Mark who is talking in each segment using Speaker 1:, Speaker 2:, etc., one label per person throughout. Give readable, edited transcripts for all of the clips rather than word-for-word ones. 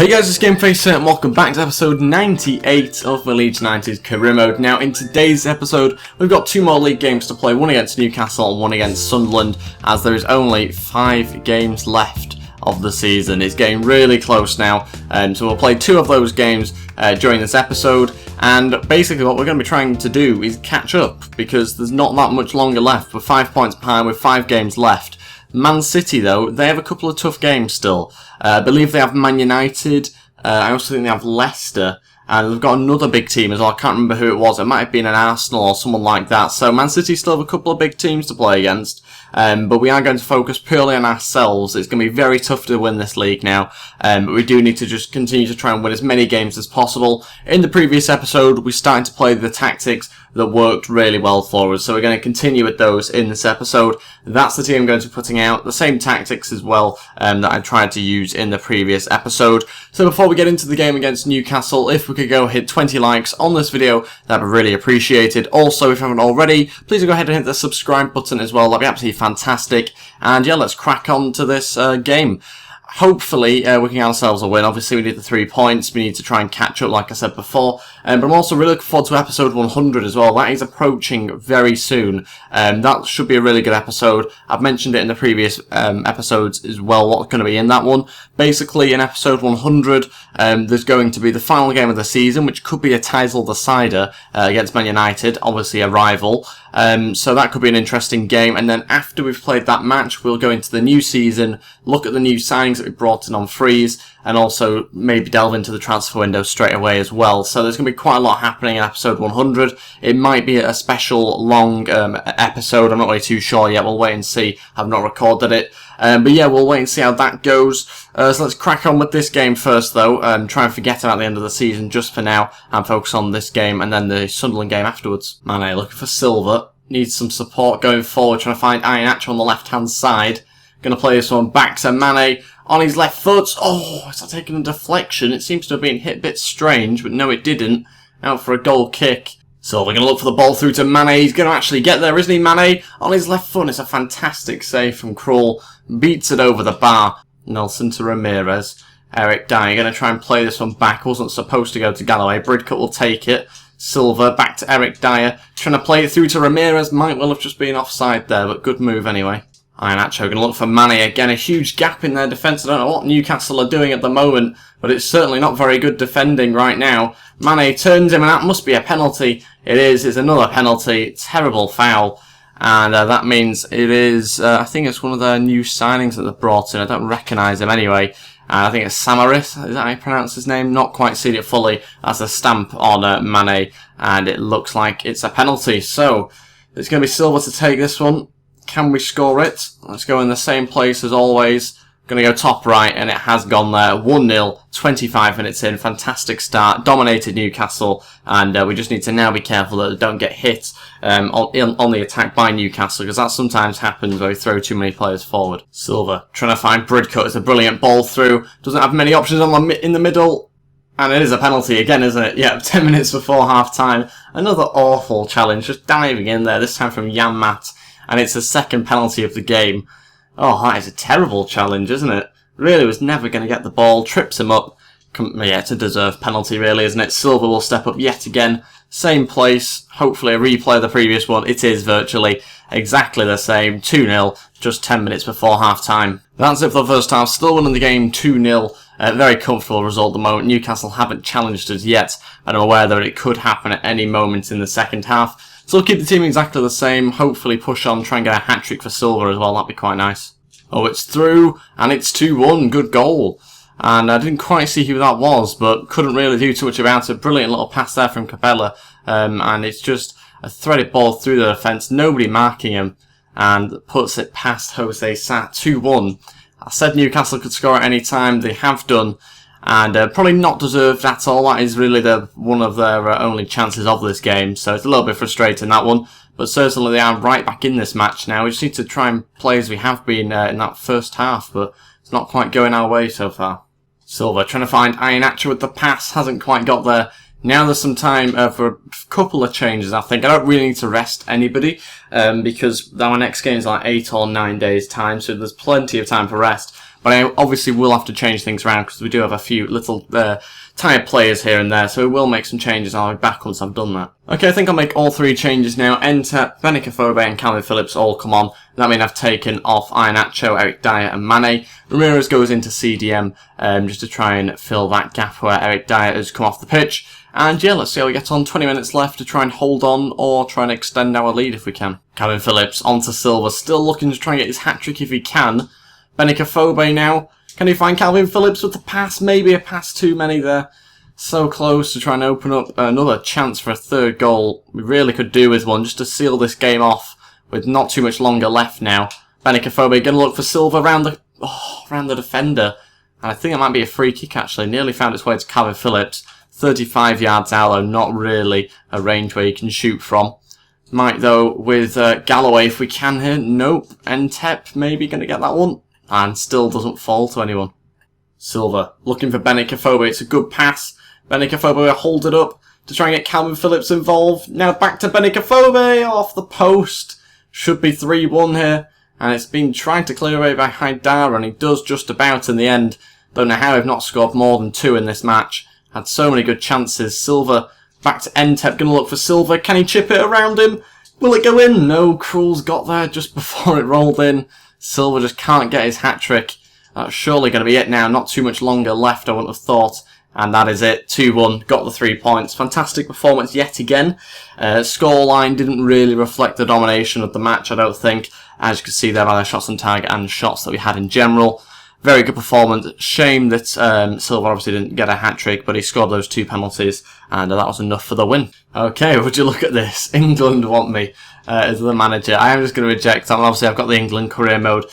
Speaker 1: Hey guys, it's Gameface here and welcome back to episode 98 of the Leeds 90s career mode. Now in today's episode we've got two more league games to play, one against Newcastle and one against Sunderland, as there is only 5 games left of the season. It's getting really close now, so we'll play 2 of those games during this episode, and basically what we're going to be trying to do is catch up, because there's not that much longer left. We're 5 points behind with 5 games left. Man City, though, they have a couple of tough games still. I believe they have Man United. I also think they have Leicester. And they've got another big team as well. I can't remember who it was. It might have been an Arsenal or someone like that. So Man City still have a couple of big teams to play against. But we are going to focus purely on ourselves. It's going to be very tough to win this league now. But we do need to just continue to try and win as many games as possible. In the previous episode, we started to play the tactics that worked really well for us. So we're going to continue with those in this episode. That's the team I'm going to be putting out. The same tactics as well that I tried to use in the previous episode. So before we get into the game against Newcastle, if we could go hit 20 likes on this video, that'd be really appreciated. Also, if you haven't already, please go ahead and hit the subscribe button as well. That'd be absolutely fantastic. And yeah, let's crack on to this game. Hopefully, we can get ourselves a win. Obviously, we need the 3 points. We need to try and catch up, like I said before. But I'm also really looking forward to episode 100 as well. That is approaching very soon. That should be a really good episode. I've mentioned it in the previous episodes as well, what's going to be in that one. Basically, in episode 100, there's going to be the final game of the season, which could be a title decider against Man United, obviously a rival. So that could be an interesting game. And then after we've played that match, we'll go into the new season, look at the new signings that we brought in on freeze, and also maybe delve into the transfer window straight away as well. So there's going to be quite a lot happening in episode 100. It might be a special long episode. I'm not really too sure yet. We'll wait and see. I've not recorded it. But yeah, we'll wait and see how that goes. So let's crack on with this game first, though. Try and forget about the end of the season just for now and focus on this game and then the Sunderland game afterwards. Mane looking for Silva. Needs some support going forward. Trying to find Ep98 on the left-hand side. Going to play this one back to Mane on his left foot. Oh, is that taking a deflection? It seems to have been hit a bit strange, but no, it didn't. Out for a goal kick. So we're going to look for the ball through to Mane. He's going to actually get there, isn't he, Mane? On his left foot. It's a fantastic save from Krul. Beats it over the bar. Nelson to Ramirez. Eric Dyer going to try and play this one back. Wasn't supposed to go to Galloway. Bridcut will take it. Silva back to Eric Dyer. Trying to play it through to Ramirez. Might well have just been offside there, but good move anyway. Ep98 going to look for Mane again. A huge gap in their defence. I don't know what Newcastle are doing at the moment, but it's certainly not very good defending right now. Mane turns him, and that must be a penalty. It is. It's another penalty. Terrible foul. And that means it is, I think it's one of their new signings that they've brought in. I don't recognise him anyway. I think it's Samaris. Is that how you pronounce his name? Not quite seen it fully. That's a stamp on Mane, and it looks like it's a penalty. So it's going to be Silva to take this one. Can we score it? Let's go in the same place as always. Going to go top right, and it has gone there. 1-0, 25 minutes in. Fantastic start. Dominated Newcastle, and we just need to now be careful that they don't get hit on the attack by Newcastle, because that sometimes happens where we throw too many players forward. Silva trying to find Bridcut. It's a brilliant ball through. Doesn't have many options in the middle. And it is a penalty again, isn't it? Yeah, 10 minutes before half-time. Another awful challenge. Just diving in there, this time from Jan-Mat. And it's the second penalty of the game. Oh, that is a terrible challenge, isn't it? Really was never going to get the ball. Trips him up. Yeah, it's a deserved penalty, really, isn't it? Silva will step up yet again. Same place. Hopefully a replay of the previous one. It is virtually exactly the same. 2-0, just 10 minutes before half-time. That's it for the first half. Still winning the game 2-0. Very comfortable result at the moment. Newcastle haven't challenged us yet, and I'm aware that it could happen at any moment in the second half. So we'll keep the team exactly the same. Hopefully push on, try and get a hat-trick for Silva as well. That'd be quite nice. Oh, it's through, and it's 2-1. Good goal. And I didn't quite see who that was, but couldn't really do too much about it. Brilliant little pass there from Capella. And it's just a threaded ball through the defence. Nobody marking him. And puts it past Jose Sa. 2-1. I said Newcastle could score at any time. They have done. And probably not deserved at all. That is really one of their only chances of this game. So it's a little bit frustrating, that one. But certainly they are right back in this match now. We just need to try and play as we have been in that first half. But it's not quite going our way so far. Silva trying to find Ep98 with the pass. Hasn't quite got there. Now there's some time for a couple of changes, I think. I don't really need to rest anybody, because our next game is like 8 or 9 days' time, so there's plenty of time for rest. But I obviously will have to change things around because we do have a few little tired players here and there, so we will make some changes. I'll be back once I've done that. Okay, I think I'll make all 3 changes now. Enter Benicaphobe and Calvin Phillips all come on. That means I've taken off Iheanacho, Eric Dyer and Mane. Ramirez goes into CDM just to try and fill that gap where Eric Dyer has come off the pitch. And yeah, let's see how we get on. 20 minutes left to try and hold on or try and extend our lead if we can. Calvin Phillips onto Silva, still looking to try and get his hat-trick if he can. Benicaphobe now. Can he find Calvin Phillips with the pass? Maybe a pass too many there. So close to try and open up another chance for a 3rd goal. We really could do with one just to seal this game off with not too much longer left now. Benicaphobe going to look for Silva round the defender. And I think it might be a free kick actually. Nearly found its way to Calvin Phillips. 35 yards out though, not really a range where you can shoot from. Might though with Galloway if we can here. Nope. Ep98 maybe going to get that one. And still doesn't fall to anyone. Silva looking for Benicaphobe. It's a good pass. Benicaphobe will hold it up to try and get Calvin Phillips involved. Now back to Benicaphobe off the post. Should be 3-1 here. And it's been trying to clear away by Haidara, and he does just about in the end. Don't know how he've not scored more than 2 in this match. Had so many good chances. Silva back to Ep98. Going to look for Silva. Can he chip it around him? Will it go in? No, Krul's got there just before it rolled in. Silva just can't get his hat-trick. That's surely going to be it now. Not too much longer left, I wouldn't have thought. And that is it. 2-1. Got the 3 points. Fantastic performance yet again. Scoreline didn't really reflect the domination of the match, I don't think. As you can see there by the shots on target and shots that we had in general. Very good performance. Shame that Silva obviously didn't get a hat-trick, but he scored those 2 penalties, and that was enough for the win. Okay, would you look at this? England want me as the manager. I am just going to reject that. Obviously, I've got the England career mode,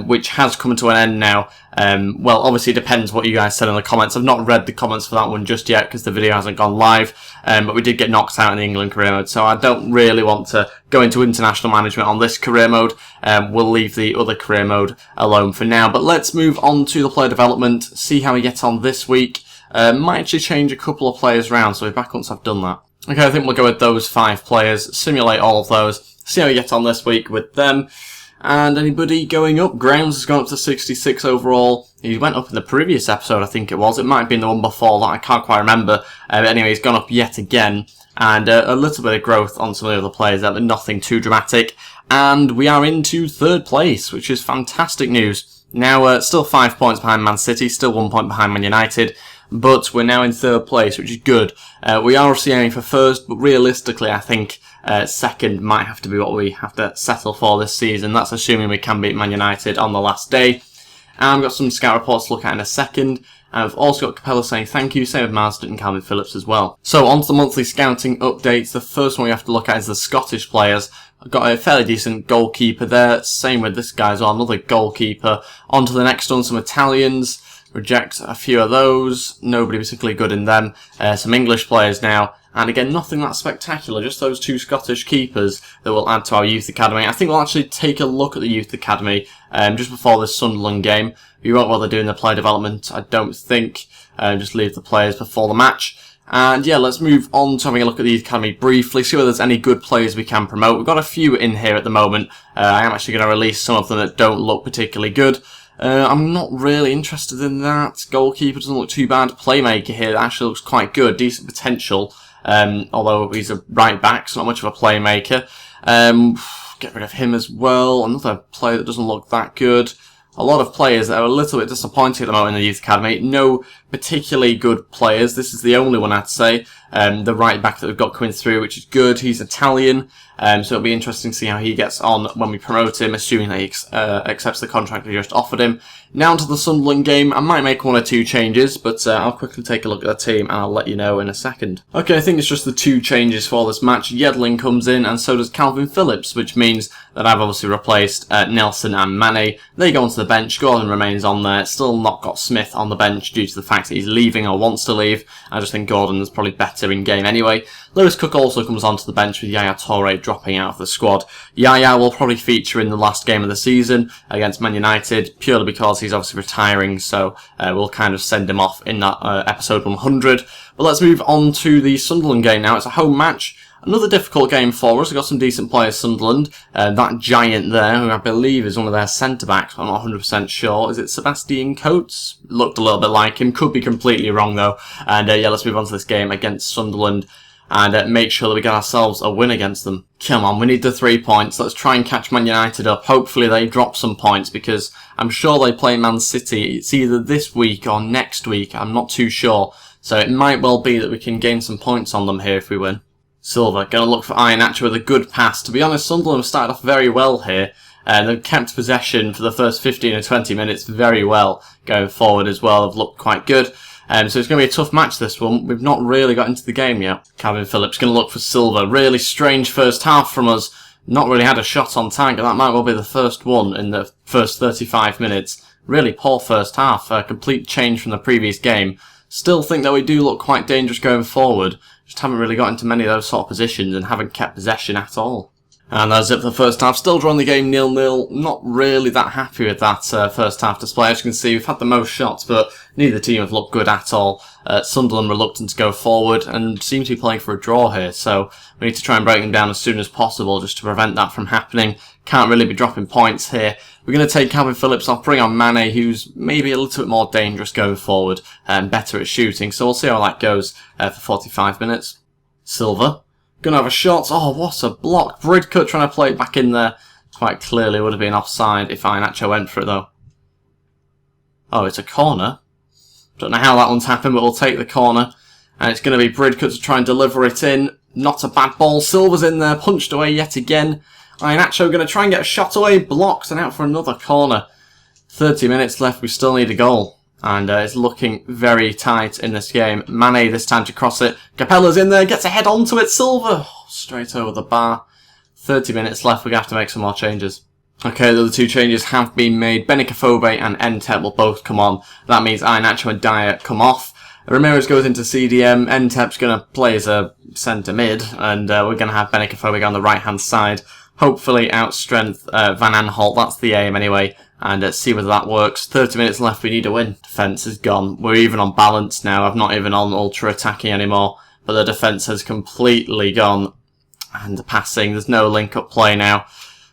Speaker 1: which has come to an end now. Well, obviously, it depends what you guys said in the comments. I've not read the comments for that one just yet because the video hasn't gone live, but we did get knocked out in the England career mode, so I don't really want to go into international management on this career mode. We'll leave the other career mode alone for now, but let's move on to the player development, see how we get on this week. Might actually change a couple of players around, so we'll be back once I've done that. Okay, I think we'll go with those 5 players, simulate all of those, see how we get on this week with them. And anybody going up? Grounds has gone up to 66 overall. He went up in the previous episode, I think it was. It might have been the one before that, I can't quite remember. But anyway, he's gone up yet again. And a little bit of growth on some of the other players there, but nothing too dramatic. And we are into 3rd place, which is fantastic news. Now, still 5 points behind Man City, still 1 point behind Man United. But we're now in 3rd place, which is good. We are obviously aiming for 1st, but realistically, I think 2nd might have to be what we have to settle for this season. That's assuming we can beat Man United on the last day. And we've got some scout reports to look at in a second. And we've also got Capella saying thank you, same with Marsden and Calvin Phillips as well. So on to the monthly scouting updates. The first one we have to look at is the Scottish players. I've got a fairly decent goalkeeper there. Same with this guy as well, another goalkeeper. On to the next one, some Italians. Reject a few of those. Nobody particularly good in them. Some English players now. And again, nothing that spectacular. Just those 2 Scottish keepers that will add to our youth academy. I think we'll actually take a look at the youth academy just before this Sunderland game. We won't bother doing the player development, I don't think. Just leave the players before the match. And yeah, let's move on to having a look at the youth academy briefly, see whether there's any good players we can promote. We've got a few in here at the moment. I am actually going to release some of them that don't look particularly good. I'm not really interested in that. Goalkeeper doesn't look too bad. Playmaker here actually looks quite good. Decent potential. Although he's a right back, so not much of a playmaker. Get rid of him as well. Another player that doesn't look that good. A lot of players that are a little bit disappointing at the moment in the youth academy. No particularly good players. This is the only one I'd say. The right back that we've got coming through, which is good. He's Italian. So it'll be interesting to see how he gets on when we promote him, assuming that he accepts the contract we just offered him. Now to the Sunderland game. I might make 1 or 2 changes, but I'll quickly take a look at the team and I'll let you know in a second. Okay, I think it's just the 2 changes for this match. Yedlin comes in and so does Calvin Phillips, which means that I've obviously replaced Nelson and Mane. They go onto the bench. Gordon remains on there. Still not got Smith on the bench due to the fact that he's leaving or wants to leave. I just think Gordon is probably better in game anyway. Lewis Cook also comes onto the bench with Yaya Toure dropping out of the squad. Yaya will probably feature in the last game of the season against Man United, purely because he's obviously retiring, so we'll kind of send him off in that episode 100. But let's move on to the Sunderland game now. It's a home match. Another difficult game for us. We've got some decent players, Sunderland. That giant there, who I believe is one of their centre-backs, I'm not 100% sure. Is it Sebastian Coates? Looked a little bit like him. Could be completely wrong, though. And yeah, let's move on to this game against Sunderland and make sure that we get ourselves a win against them. Come on, we need the 3 points. Let's try and catch Man United up. Hopefully they drop some points, because I'm sure they play Man City. It's either this week or next week. I'm not too sure. So it might well be that we can gain some points on them here if we win. Silva, going to look for Iheanacho with a good pass. To be honest, Sunderland have started off very well here. They've kept possession for the first 15 or 20 minutes very well. Going forward as well, have looked quite good. So it's going to be a tough match, this one. We've not really got into the game yet. Calvin Phillips going to look for Silva. Really strange first half from us. Not really had a shot on target. That might well be the first one in the first 35 minutes. Really poor first half. A complete change from the previous game. Still think that we do look quite dangerous going forward. Just haven't really got into many of those sort of positions and haven't kept possession at all. And that's it for the first half. Still drawing the game 0-0. Not really that happy with that first half display. As you can see, we've had the most shots, but neither team have looked good at all. Sunderland reluctant to go forward and seem to be playing for a draw here. So we need to try and break them down as soon as possible just to prevent that from happening. Can't really be dropping points here. We're going to take Calvin Phillips off, bring on Mane, who's maybe a little bit more dangerous going forward and better at shooting. So we'll see how that goes for 45 minutes. Silva. Going to have a shot. Oh, what a block. Bridcut trying to play it back in there. Quite clearly would have been offside if Iheanacho went for it, though. Oh, it's a corner. Don't know how that one's happened, but we'll take the corner. And it's going to be Bridcut to try and deliver it in. Not a bad ball. Silva's in there, punched away yet again. Iheanacho going to try and get a shot away. Blocked and out for another corner. 30 minutes left. We still need a goal. And it's looking very tight in this game. Mane this time to cross it. Capella's in there, gets a head onto it. Silva, straight over the bar. 30 minutes left, we're going to have to make some more changes. Okay, the other two changes have been made. Benikafobe and Ntep will both come on. That means Iheanacho and Dyer come off. Ramirez goes into CDM. Ntep's going to play as a centre mid. And we're going to have Benikafobe on the right hand side. Hopefully outstrength Van Aanholt. That's the aim anyway. And see whether that works. 30 minutes left, we need a win. Defence is gone. We're even on balance now. I'm not even on ultra attacking anymore. But the defence has completely gone. And the passing, there's no link-up play now.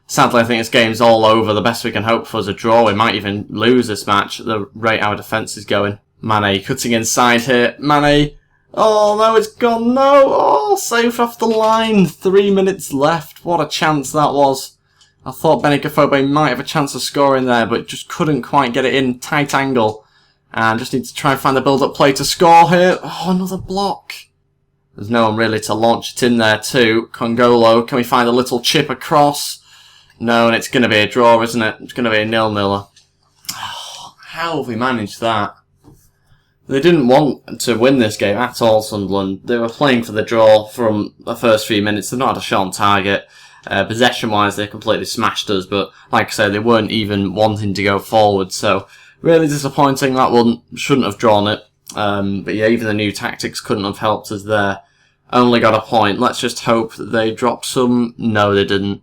Speaker 1: Sadly, I think this game's all over. The best we can hope for is a draw. We might even lose this match at the rate our defence is going. Mane cutting inside here. Mane. Oh, no, it's gone. No. Oh, saved off the line. 3 minutes left. What a chance that was. I thought Benikafobe might have a chance of scoring there, but just couldn't quite get it in. Tight angle. And just need to try and find the build-up play to score here. Oh, another block. There's no one really to launch it in there too. Congolo, can we find a little chip across? No, and it's going to be a draw, isn't it? It's going to be a 0-0. Oh, how have we managed that? They didn't want to win this game at all, Sunderland. They were playing for the draw from the first few minutes. They've not had a shot on target. Possession-wise, they completely smashed us, but like I said, they weren't even wanting to go forward, so really disappointing. That one shouldn't have drawn it. But yeah, even the new tactics couldn't have helped us there. Only got a point. Let's just hope that they dropped some. No, they didn't.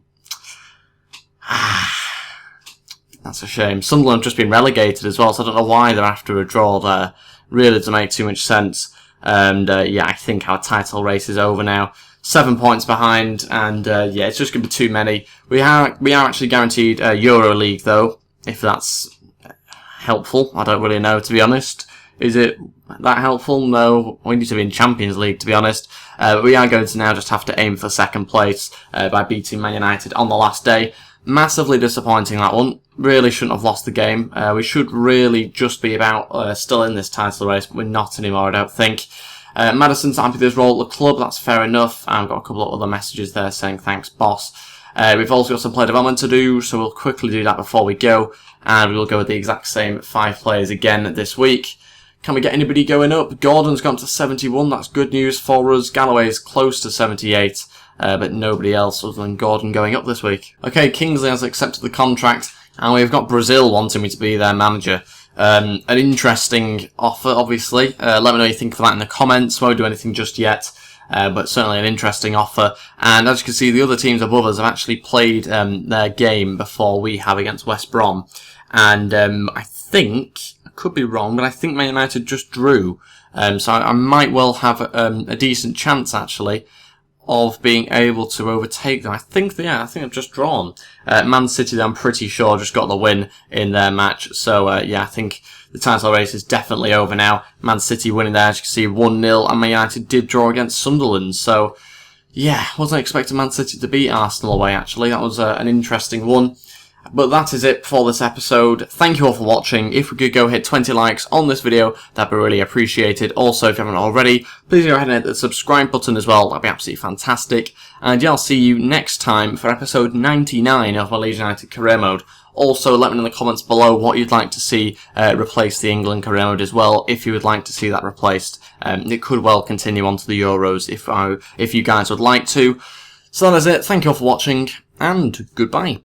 Speaker 1: That's a shame. Sunderland have just been relegated as well, so I don't know why they're after a draw there. Really doesn't make too much sense. And yeah, I think our title race is over now. 7 points behind, and yeah, it's just going to be too many. We are actually guaranteed Euro League, though, if that's helpful. I don't really know, to be honest. Is it that helpful? No, we need to be in Champions League, to be honest. But we are going to now just have to aim for second place by beating Man United on the last day. Massively disappointing, that one. Really shouldn't have lost the game. We should really just be about still in this title race, but we're not anymore, I don't think. Madison's happy with his role at the club, that's fair enough. I've got a couple of other messages there saying thanks, boss. We've also got some player development to do, so we'll quickly do that before we go. And we'll go with the exact same 5 players again this week. Can we get anybody going up? Gordon's gone to 71, that's good news for us. Galloway's close to 78, but nobody else other than Gordon going up this week. Okay, Kingsley has accepted the contract, and we've got Brazil wanting me to be their manager. An interesting offer, obviously. Let me know what you think of that in the comments. Won't do anything just yet, but certainly an interesting offer. And as you can see, the other teams above us have actually played their game before we have against West Brom. And I think, I could be wrong, but I think Man United just drew. So I might well have a decent chance, actually. of being able to overtake them. I think I've just drawn. Man City, I'm pretty sure, just got the win in their match. So, yeah, I think the title race is definitely over now. Man City winning there, as you can see, 1-0, and Man United did draw against Sunderland. So, yeah, wasn't expecting Man City to beat Arsenal away, actually. That was an interesting one. But that is it for this episode. Thank you all for watching. If we could go hit 20 likes on this video, that'd be really appreciated. Also, if you haven't already, please go ahead and hit the subscribe button as well. That'd be absolutely fantastic. And yeah, I'll see you next time for episode 99 of my Leeds United career mode. Also, let me know in the comments below what you'd like to see replace the England career mode as well, if you would like to see that replaced. It could well continue on to the Euros if you guys would like to. So that is it. Thank you all for watching, and goodbye.